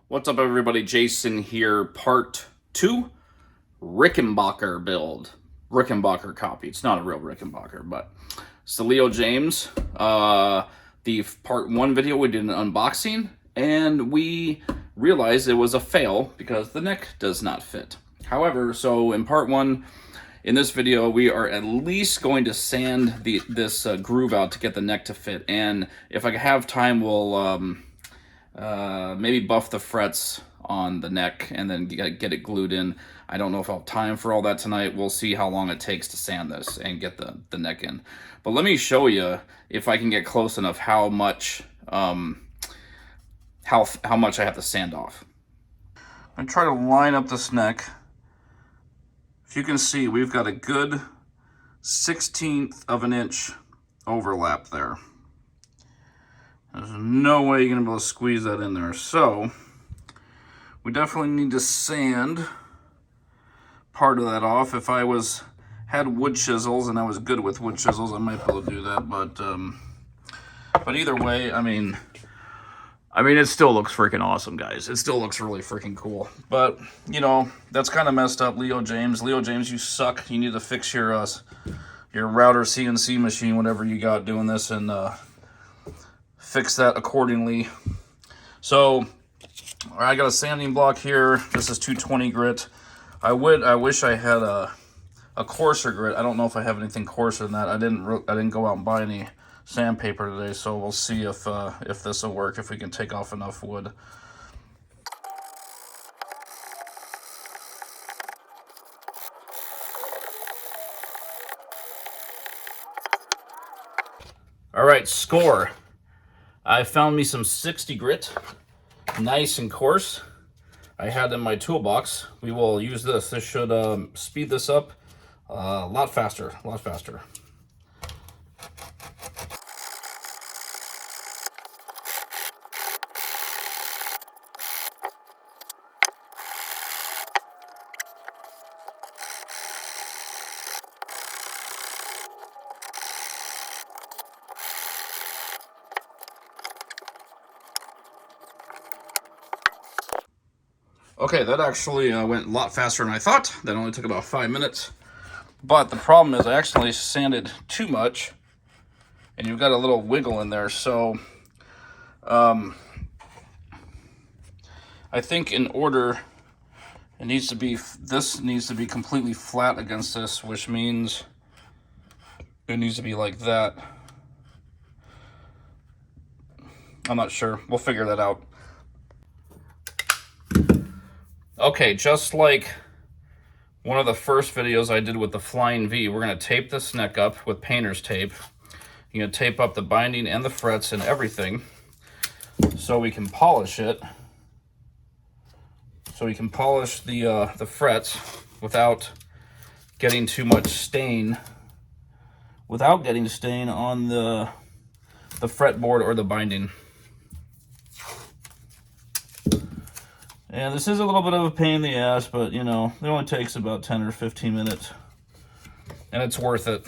What's up, everybody? Jason here, part 2, Rickenbacker build. Rickenbacker copy. It's not a real Rickenbacker, but it's the Leo Jaymz. The part 1 video, we did an unboxing, and we realized it was a fail because the neck does not fit. However, so in part 1, in this video, we are at least going to sand this groove out to get the neck to fit, and if I have time, we'll maybe buff the frets on the neck and then get it glued in. I don't know if I'll have time for all that tonight. We'll see how long it takes to sand this and get the neck in. But let me show you, if I can get close enough, how much how much I have to sand off. I'm gonna try to line up this neck. If you can see, we've got a good 1/16 of an inch overlap there. There's no way you're going to be able to squeeze that in there. So we definitely need to sand part of that off. If I had wood chisels and I was good with wood chisels, I might be able to do that. But either way, I mean, it still looks freaking awesome, guys. It still looks really freaking cool. But, you know, that's kind of messed up, Leo Jaymz. Leo Jaymz, you suck. You need to fix your router CNC machine, whatever you got doing this, and fix that accordingly. So I got a sanding block here. This is 220 grit. I wish I had a coarser grit. I don't know if I have anything coarser than that. I didn't go out and buy any sandpaper today, so we'll see if this will work, if we can take off enough wood. All right, score. I found me some 60 grit, nice and coarse. I had in my toolbox. We will use this. This should speed this up a lot faster, a lot faster. Okay, that actually went a lot faster than I thought. That only took about 5 minutes. But the problem is I actually sanded too much, and you've got a little wiggle in there. So I think in order, this needs to be completely flat against this, which means it needs to be like that. I'm not sure. We'll figure that out. Okay, just like one of the first videos I did with the Flying V, we're going to tape this neck up with painter's tape. You're going to tape up the binding and the frets and everything so we can polish it. So we can polish the frets without getting too much stain, without getting stain on the fretboard or the binding. And this is a little bit of a pain in the ass, but, you know, it only takes about 10 or 15 minutes. And it's worth it.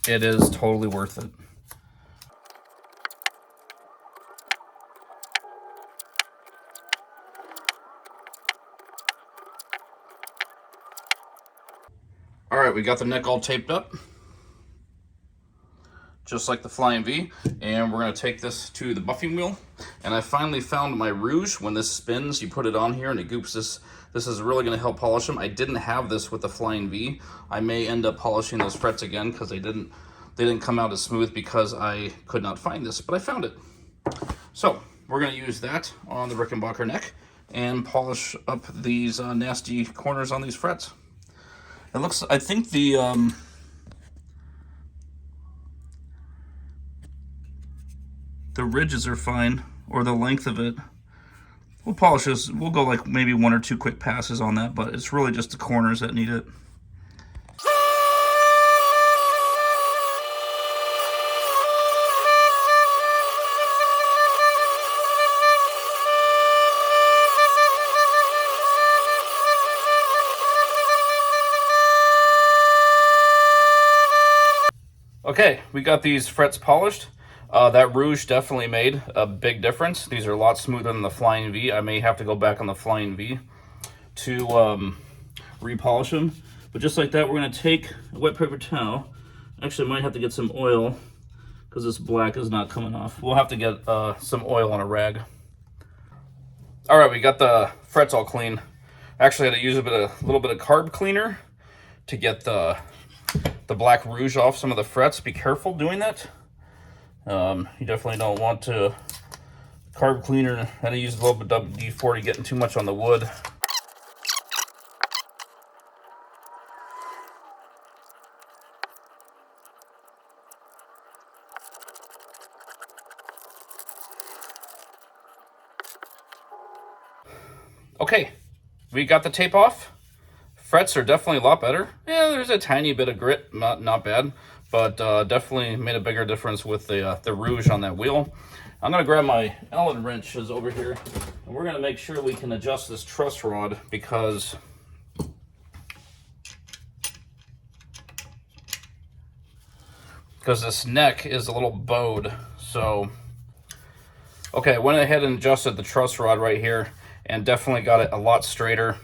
It is totally worth it. All right, we got the neck all taped up, just like the Flying V, and we're going to take this to the buffing wheel. And I finally found my rouge. When this spins, you put it on here and it goops this. This is really going to help polish them. I didn't have this with the Flying V. I may end up polishing those frets again because they didn't come out as smooth because I could not find this, but I found it. So we're going to use that on the Rickenbacker neck and polish up these nasty corners on these frets. It looks, I think the ridges are fine, or the length of it. We'll polish this. We'll go like maybe 1 or 2 quick passes on that, but it's really just the corners that need it. Okay, we got these frets polished. That rouge definitely made a big difference. These are a lot smoother than the Flying V. I may have to go back on the Flying V to repolish them. But just like that, we're going to take a wet paper towel. Actually, I might have to get some oil because this black is not coming off. We'll have to get some oil on a rag. All right, we got the frets all clean. Actually, I had to use a little bit of carb cleaner to get the black rouge off some of the frets. Be careful doing that. You definitely don't want to carb cleaner. I had to use a little bit of WD-40, getting too much on the wood. Okay, we got the tape off. Frets are definitely a lot better. Yeah, there's a tiny bit of grit, not bad, but definitely made a bigger difference with the rouge on that wheel. I'm gonna grab my Allen wrenches over here, and we're gonna make sure we can adjust this truss rod because this neck is a little bowed. So, okay, I went ahead and adjusted the truss rod right here, and definitely got it a lot straighter.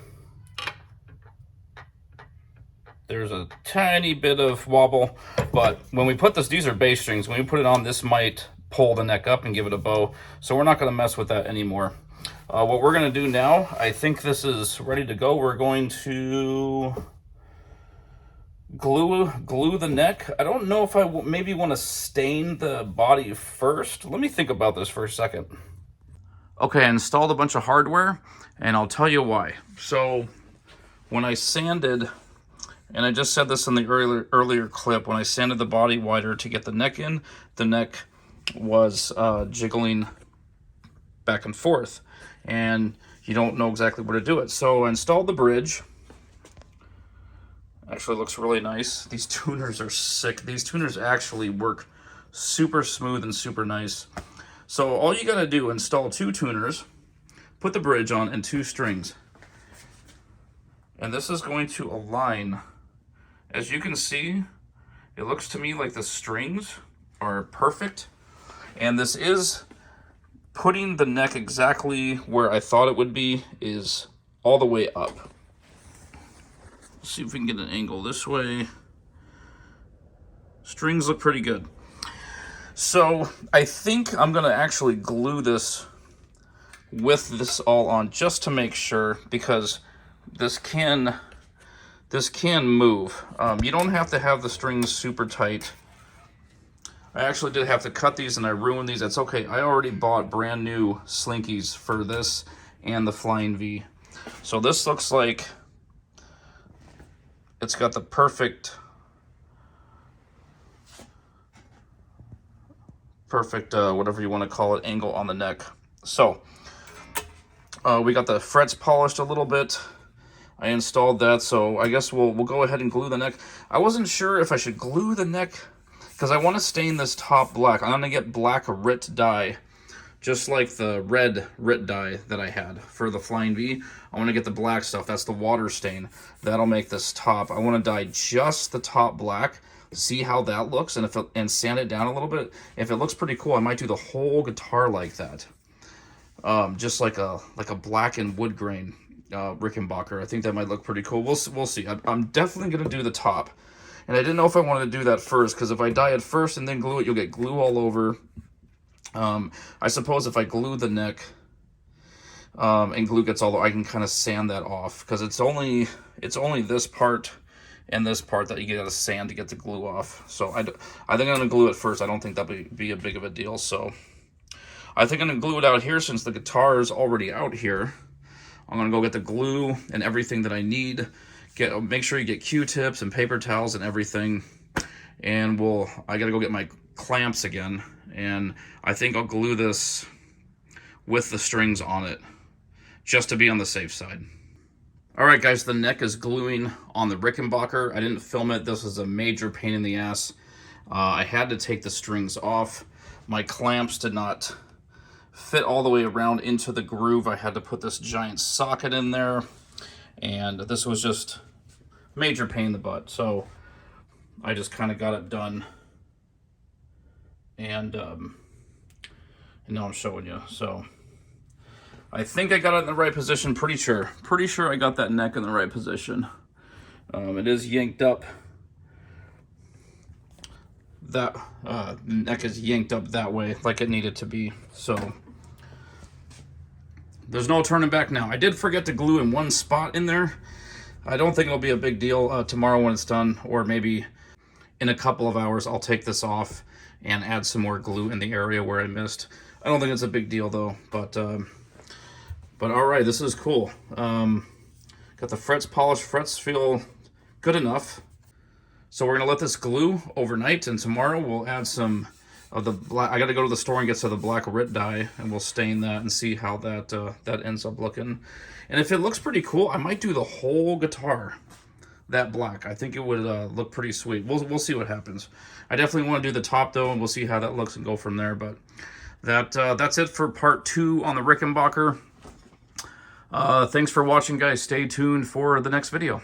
There's a tiny bit of wobble, but when we put this, these are bass strings. When we put it on, this might pull the neck up and give it a bow. So we're not going to mess with that anymore. What we're going to do now, I think this is ready to go. We're going to glue the neck. I don't know if I maybe want to stain the body first. Let me think about this for a second. Okay, I installed a bunch of hardware, and I'll tell you why. So when I sanded, and I just said this in the earlier clip, when I sanded the body wider to get the neck in, the neck was jiggling back and forth, and you don't know exactly where to do it. So I installed the bridge. Actually looks really nice. These tuners are sick. These tuners actually work super smooth and super nice. So all you gotta do, install 2 tuners, put the bridge on, and 2 strings. And this is going to align. As you can see, it looks to me like the strings are perfect. And this is putting the neck exactly where I thought it would be, is all the way up. Let's see if we can get an angle this way. Strings look pretty good. So I think I'm gonna actually glue this with this all on just to make sure, because this can move. You don't have to have the strings super tight. I actually did have to cut these and I ruined these. That's okay. I already bought brand new slinkies for this and the Flying V. So this looks like it's got the perfect whatever you want to call it, angle on the neck. So we got the frets polished a little bit. I installed that, so I guess we'll go ahead and glue the neck. I wasn't sure if I should glue the neck because I want to stain this top black. I'm gonna get black RIT dye, just like the red RIT dye that I had for the Flying V. I want to get the black stuff. That's the water stain. That'll make this top. I want to dye just the top black, see how that looks, and sand it down a little bit. If it looks pretty cool, I might do the whole guitar like that, just like a black and wood grain Rickenbacker. I think that might look pretty cool. We'll see. I'm definitely gonna do the top, and I didn't know if I wanted to do that first, because if I dye it first and then glue it, you'll get glue all over. I suppose if I glue the neck and glue gets all over, I can kind of sand that off, because it's only this part and this part that you get out of sand to get the glue off. So I think I'm gonna glue it first. I don't think that'll be a big of a deal. So I think I'm gonna glue it out here, since the guitar is already out here. I'm gonna go get the glue and everything that I need. Make sure you get Q-tips and paper towels and everything. And I gotta go get my clamps again. And I think I'll glue this with the strings on it, just to be on the safe side. All right, guys, the neck is gluing on the Rickenbacker. I didn't film it. This was a major pain in the ass. I had to take the strings off. My clamps did not fit all the way around into the groove. I had to put this giant socket in there, and this was just major pain in the butt. So I just kind of got it done and now I'm showing you. So I think I got it in the right position. Pretty sure I got that neck in the right position. It is yanked up. That neck is yanked up that way like it needed to be. So there's no turning back now. I did forget to glue in one spot in there. I don't think it'll be a big deal tomorrow when it's done, or maybe in a couple of hours I'll take this off and add some more glue in the area where I missed. I don't think it's a big deal though, but all right, this is cool. Got the frets polished. Frets feel good enough. So we're gonna let this glue overnight, and tomorrow we'll add some of the black. I got to go to the store and get some of the black Rit dye, and we'll stain that and see how that that ends up looking. And if it looks pretty cool, I might do the whole guitar that black. I think it would look pretty sweet. We'll see what happens. I definitely want to do the top though, and we'll see how that looks and go from there. But that's it for part 2 on the Rickenbacker. Thanks for watching, guys. Stay tuned for the next video.